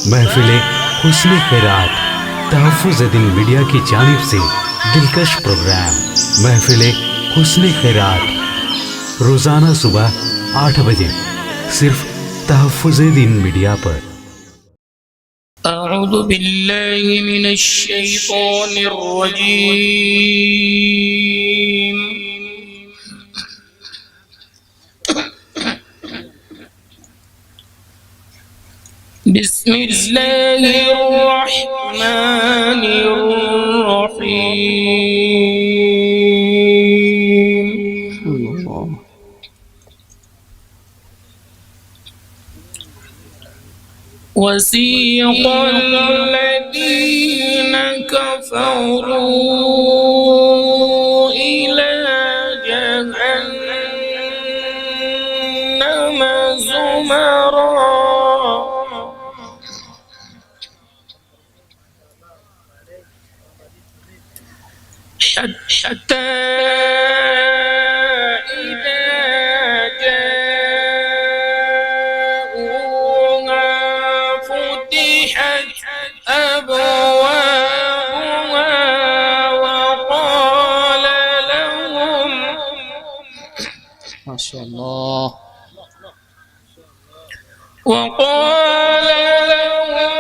महफिले हुस्न खैरात तहफ़्फ़ुज़ दिन मीडिया की जानिब से दिलकश प्रोग्राम महफिले हुस्न खैरात रोज़ाना सुबह 8 बजे सिर्फ तहफ़्फ़ुज़ दिन मीडिया पर। अऊज़ु बिल्लाहि मिनश शैतानिर रजीम। बिस्मिल्लाहिर रहमानिर रहीम। वसीक़ الذين كفروا إلى جهنم زمرا حتى إذا جاءوها فتحت أبوابها وقال لهم ما شاء الله وقال لهم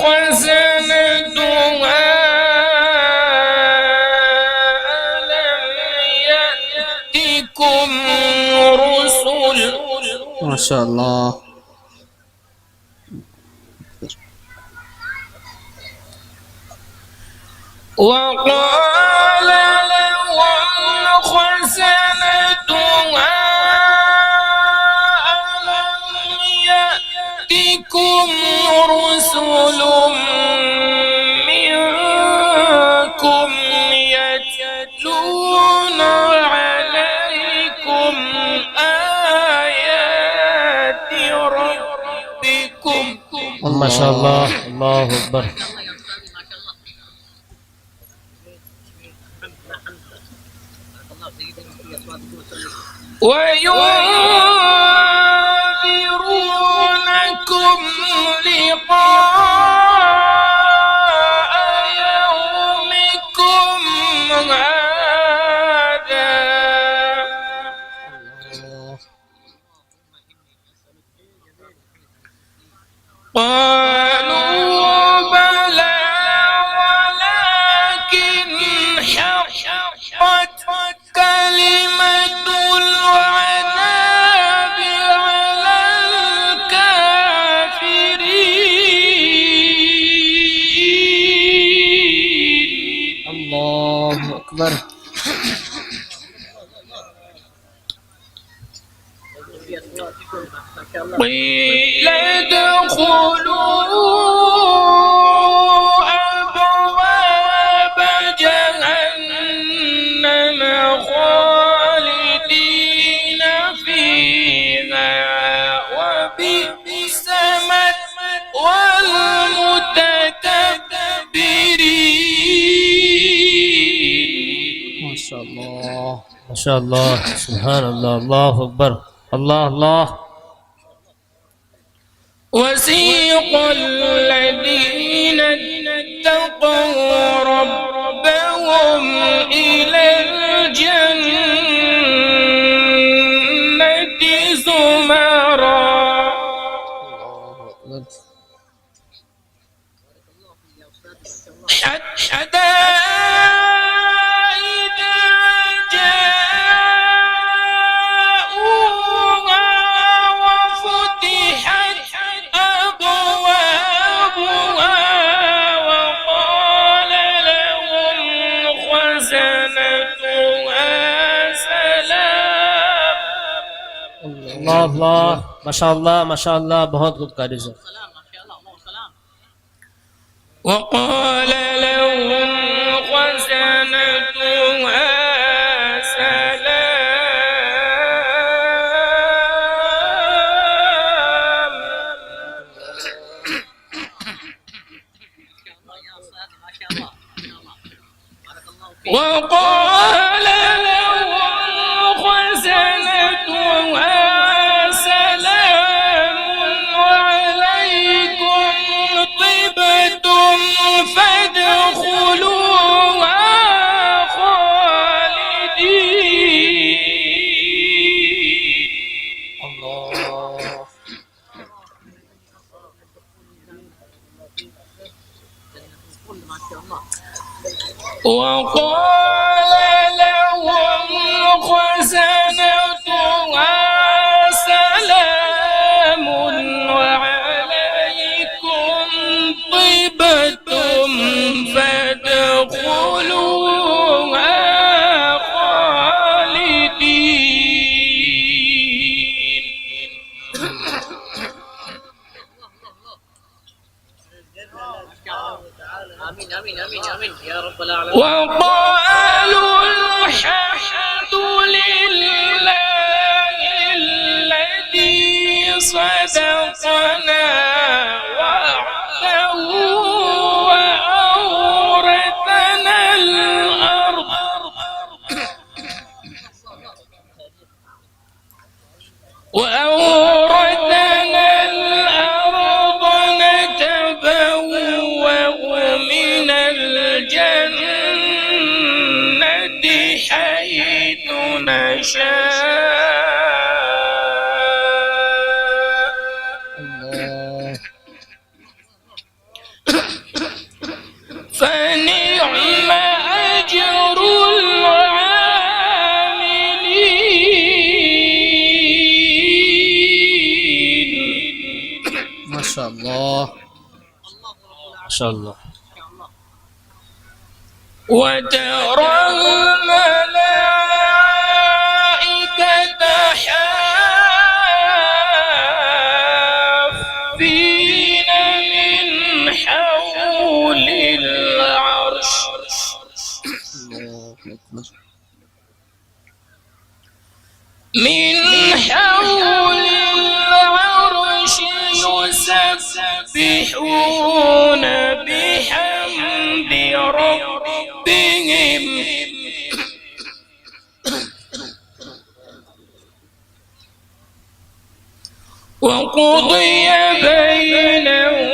خزنتها ألم يأتكم رسل ما شاء الله وقال لهم خزنتها ألم يأتكم رسل منكم يتلون عليكم آيات ربكم ما شاء الله الله أكبر وينذرونكم لقاء يومكم هذا قالوا بلى ولكن حقت كلمة العذاب على الكافرين. الله أكبر قيل ادخلوا أبواب جهنم خالدين فيها وبئس مثوى المتكبرين. ما شاء الله ما شاء الله سبحان الله الله أكبر الله الله وسيق الذين اتقوا ربهم إلى الجنة زمرا حتى إذا جاءوها وفتحت أبوابها وقال لهم خزنتها سلام الله الله ما شاء الله ما شاء الله बहुत खूब कार्य से وقال لهم خزنتها سلام وقال لهم خزنتها سلام عليكم وقال لهم خزنتها سلام عليكم طبتم فادخلوها خالدين. آمين آمين آمين آمين يا رب العالمين. وقالوا الحمد لله الذي صدقنا وعده وأورثنا الأرض نتبوأ من الجنة حيث نشاء. الله. فنعم أجر العاملين. ما شاء الله ما شاء الله. وترى الملائكة حافين من حول العرش الله أكبر. من حول العرش يسبحون بحمد ربهم وقضي بينهم